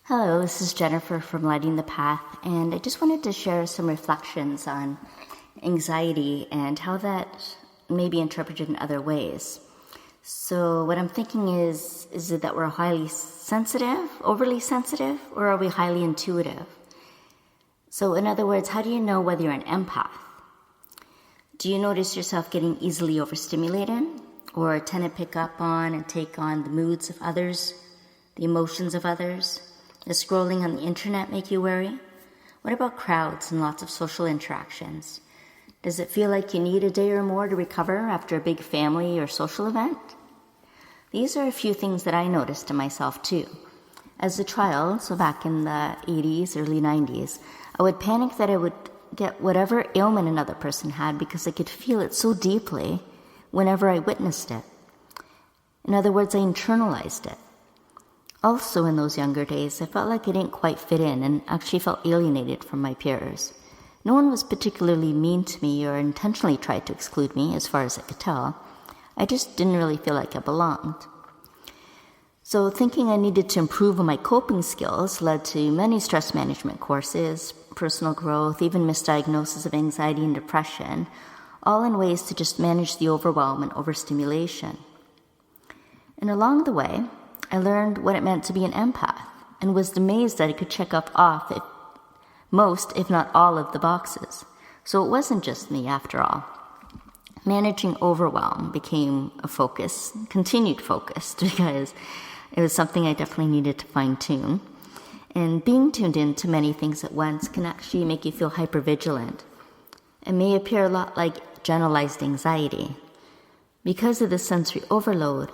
Hello, this is Jennifer from Lighting the Path, and I just wanted to share some reflections on anxiety and how that may be interpreted in other ways. So what I'm thinking is it that we're highly sensitive, overly sensitive, or are we highly intuitive? So in other words, how do you know whether you're an empath? Do you notice yourself getting easily overstimulated, or tend to pick up on and take on the moods of others, the emotions of others? Does scrolling on the internet make you worry? What about crowds and lots of social interactions? Does it feel like you need a day or more to recover after a big family or social event? These are a few things that I noticed in myself too. As a child, so back in the 80s, early 90s, I would panic that I would get whatever ailment another person had because I could feel it so deeply whenever I witnessed it. In other words, I internalized it. Also in those younger days, I felt like I didn't quite fit in and actually felt alienated from my peers. No one was particularly mean to me or intentionally tried to exclude me, as far as I could tell. I just didn't really feel like I belonged. So thinking I needed to improve on my coping skills led to many stress management courses, personal growth, even misdiagnosis of anxiety and depression, all in ways to just manage the overwhelm and overstimulation. And along the way, I learned what it meant to be an empath and was amazed that I could check off most, if not all, of the boxes. So it wasn't just me, after all. Managing overwhelm became a focus, continued focus, because it was something I definitely needed to fine-tune. And being tuned in to many things at once can actually make you feel hypervigilant. It may appear a lot like generalized anxiety. Because of the sensory overload,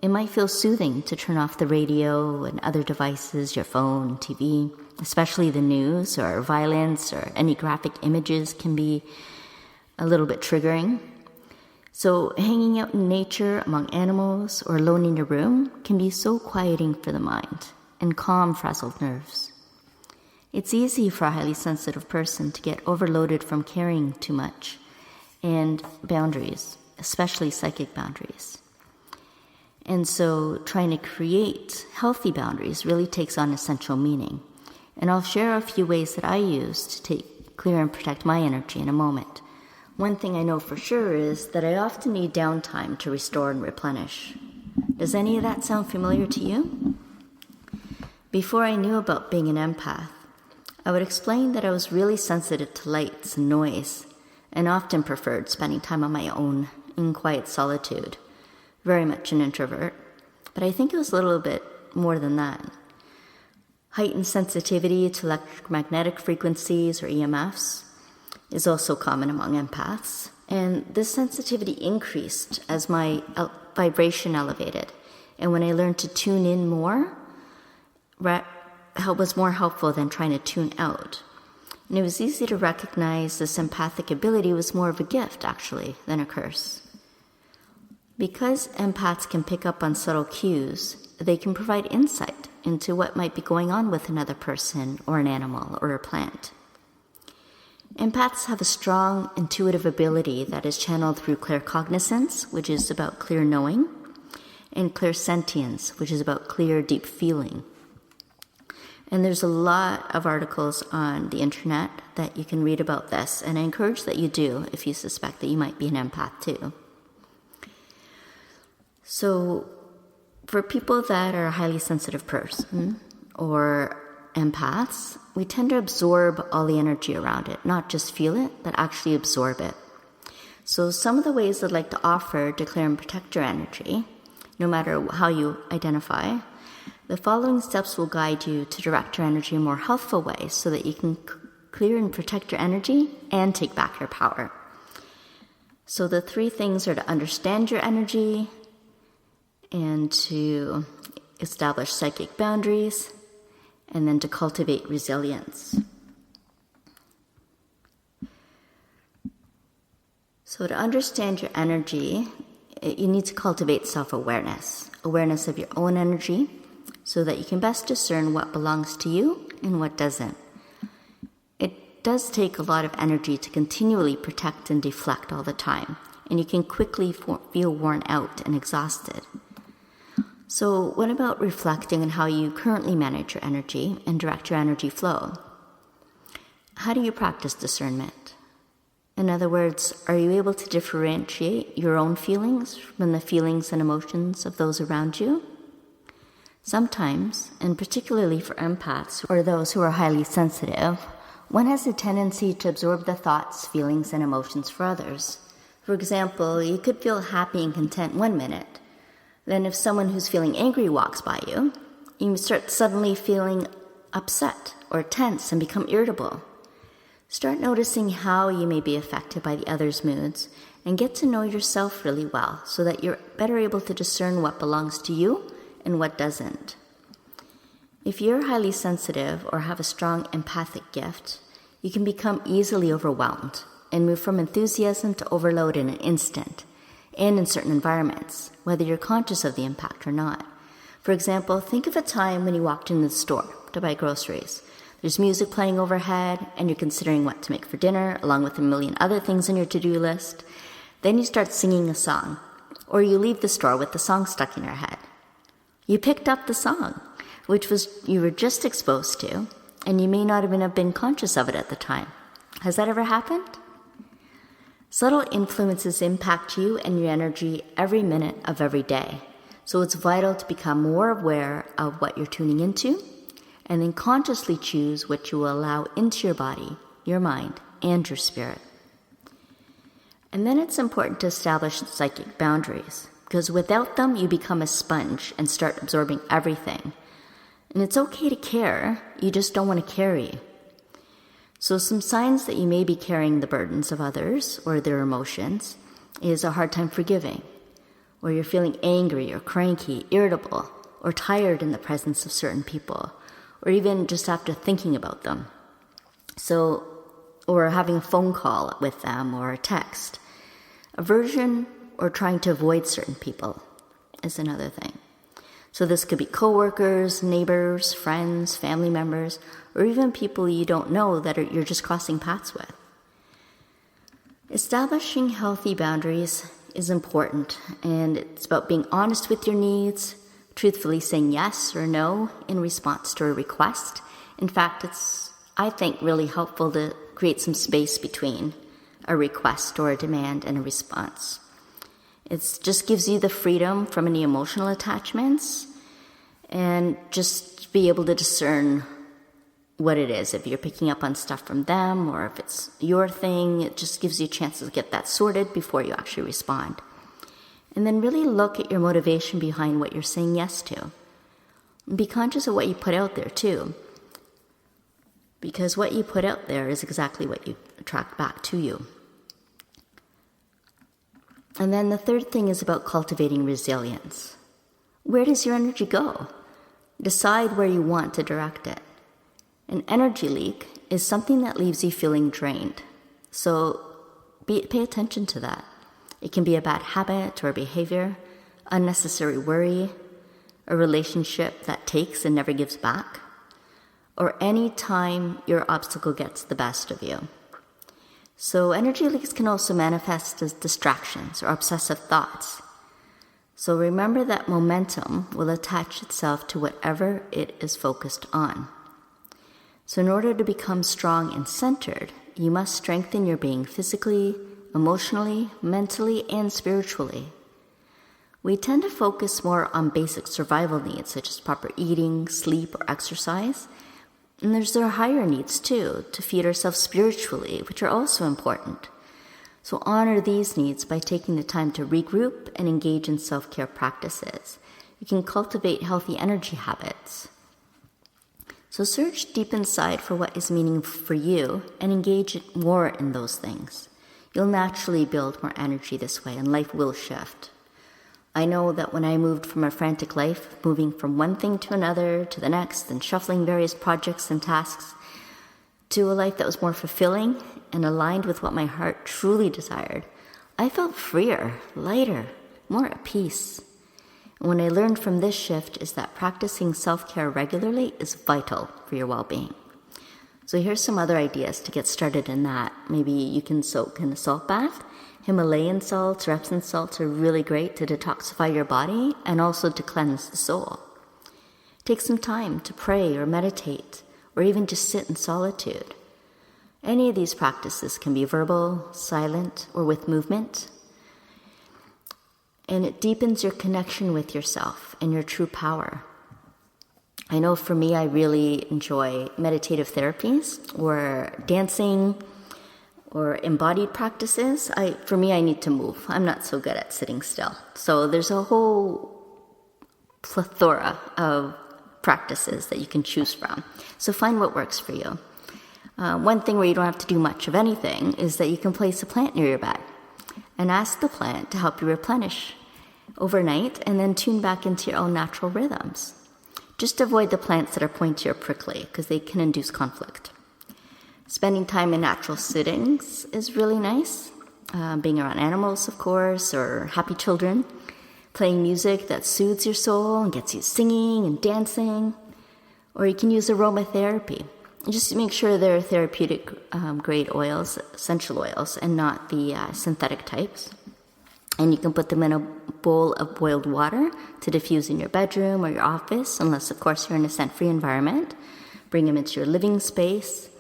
it might feel soothing to turn off the radio and other devices, your phone, TV, especially the news or violence or any graphic images can be a little bit triggering. So hanging out in nature among animals or alone in your room can be so quieting for the mind and calm frazzled nerves. It's easy for a highly sensitive person to get overloaded from carrying too much and boundaries, especially psychic boundaries. And so trying to create healthy boundaries really takes on essential meaning. And I'll share a few ways that I use to take clear and protect my energy in a moment. One thing I know for sure is that I often need downtime to restore and replenish. Does any of that sound familiar to you? Before I knew about being an empath, I would explain that I was really sensitive to lights and noise and often preferred spending time on my own in quiet solitude. Very much an introvert, but I think it was a little bit more than that. Heightened sensitivity to electromagnetic frequencies or EMFs is also common among empaths, and this sensitivity increased as my vibration elevated, and when I learned to tune in more, was more helpful than trying to tune out. And it was easy to recognize this empathic ability was more of a gift, actually, than a curse. Because empaths can pick up on subtle cues, they can provide insight into what might be going on with another person or an animal or a plant. Empaths have a strong intuitive ability that is channeled through claircognizance, which is about clear knowing, and clairsentience, which is about clear, deep feeling. And there's a lot of articles on the internet that you can read about this, and I encourage that you do if you suspect that you might be an empath too. So for people that are a highly sensitive person or empaths, we tend to absorb all the energy around it, not just feel it, but actually absorb it. So some of the ways I'd like to offer to clear and protect your energy, no matter how you identify, the following steps will guide you to direct your energy in more healthful ways so that you can clear and protect your energy and take back your power. So the three things are to understand your energy, and to establish psychic boundaries, and then to cultivate resilience. So to understand your energy, you need to cultivate self-awareness, awareness of your own energy, so that you can best discern what belongs to you and what doesn't. It does take a lot of energy to continually protect and deflect all the time, and you can quickly feel worn out and exhausted. So what about reflecting on how you currently manage your energy and direct your energy flow? How do you practice discernment? In other words, are you able to differentiate your own feelings from the feelings and emotions of those around you? Sometimes, and particularly for empaths or those who are highly sensitive, one has a tendency to absorb the thoughts, feelings, and emotions for others. For example, you could feel happy and content 1 minute. Then if someone who's feeling angry walks by you, you start suddenly feeling upset or tense and become irritable. Start noticing how you may be affected by the other's moods and get to know yourself really well so that you're better able to discern what belongs to you and what doesn't. If you're highly sensitive or have a strong empathic gift, you can become easily overwhelmed and move from enthusiasm to overload in an instant and in certain environments, whether you're conscious of the impact or not. For example, think of a time when you walked into the store to buy groceries. There's music playing overhead, and you're considering what to make for dinner, along with a million other things on your to-do list. Then you start singing a song, or you leave the store with the song stuck in your head. You picked up the song, which you were just exposed to, and you may not even have been conscious of it at the time. Has that ever happened? Subtle influences impact you and your energy every minute of every day, so it's vital to become more aware of what you're tuning into, and then consciously choose what you will allow into your body, your mind, and your spirit. And then it's important to establish psychic boundaries, because without them, you become a sponge and start absorbing everything. And it's okay to care, you just don't want to carry. So some signs that you may be carrying the burdens of others or their emotions is a hard time forgiving, or you're feeling angry or cranky, irritable, or tired in the presence of certain people, or even just after thinking about them. Or having a phone call with them or a text. Aversion or trying to avoid certain people is another thing. So this could be coworkers, neighbors, friends, family members, or even people you don't know that you're just crossing paths with. Establishing healthy boundaries is important, and it's about being honest with your needs, truthfully saying yes or no in response to a request. In fact, it's, I think, really helpful to create some space between a request or a demand and a response. It just gives you the freedom from any emotional attachments and just be able to discern what it is. If you're picking up on stuff from them or if it's your thing, it just gives you a chance to get that sorted before you actually respond. And then really look at your motivation behind what you're saying yes to. Be conscious of what you put out there too, because what you put out there is exactly what you attract back to you. And then the third thing is about cultivating resilience. Where does your energy go? Decide where you want to direct it. An energy leak is something that leaves you feeling drained. So pay attention to that. It can be a bad habit or behavior, unnecessary worry, a relationship that takes and never gives back, or any time your obstacle gets the best of you. So energy leaks can also manifest as distractions or obsessive thoughts. So remember that momentum will attach itself to whatever it is focused on. So in order to become strong and centered, you must strengthen your being physically, emotionally, mentally, and spiritually. We tend to focus more on basic survival needs, such as proper eating, sleep, or exercise. And there's our higher needs, too, to feed ourselves spiritually, which are also important. So honor these needs by taking the time to regroup and engage in self-care practices. You can cultivate healthy energy habits. So search deep inside for what is meaningful for you and engage more in those things. You'll naturally build more energy this way, and life will shift. I know that when I moved from a frantic life, moving from one thing to another, to the next, and shuffling various projects and tasks, to a life that was more fulfilling and aligned with what my heart truly desired, I felt freer, lighter, more at peace. And what I learned from this shift is that practicing self-care regularly is vital for your well-being. So here's some other ideas to get started in that. Maybe you can soak in a salt bath. Himalayan salts, Epsom salts are really great to detoxify your body and also to cleanse the soul. Take some time to pray or meditate, or even just sit in solitude. Any of these practices can be verbal, silent, or with movement. And it deepens your connection with yourself and your true power. I know for me, I really enjoy meditative therapies or dancing or embodied practices. For me, I need to move. I'm not so good at sitting still. So there's a whole plethora of practices that you can choose from. So find what works for you. One thing where you don't have to do much of anything is that you can place a plant near your bed and ask the plant to help you replenish overnight and then tune back into your own natural rhythms. Just avoid the plants that are pointy or prickly because they can induce conflict. Spending time in natural settings is really nice. Being around animals, of course, or happy children. Playing music that soothes your soul and gets you singing and dancing. Or you can use aromatherapy. Just make sure they're therapeutic grade oils, essential oils, and not the synthetic types. And you can put them in a bowl of boiled water to diffuse in your bedroom or your office, unless, of course, you're in a scent-free environment. Bring them into your living space.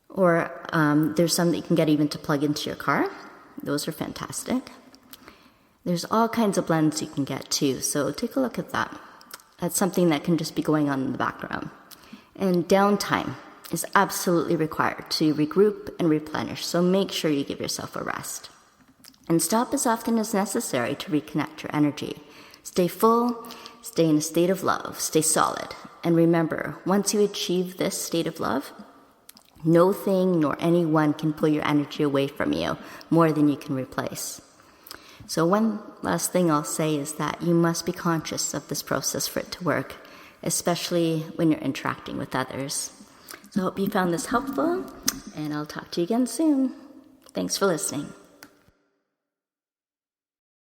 Or there's some that you can get even to plug into your car. Those are fantastic. There's all kinds of blends you can get, too, so take a look at that. That's something that can just be going on in the background. And downtime is absolutely required to regroup and replenish, so make sure you give yourself a rest. And stop as often as necessary to reconnect your energy. Stay full, stay in a state of love, stay solid. And remember, once you achieve this state of love, no thing nor anyone can pull your energy away from you more than you can replace. So one last thing I'll say is that you must be conscious of this process for it to work, especially when you're interacting with others. So I hope you found this helpful, and I'll talk to you again soon. Thanks for listening.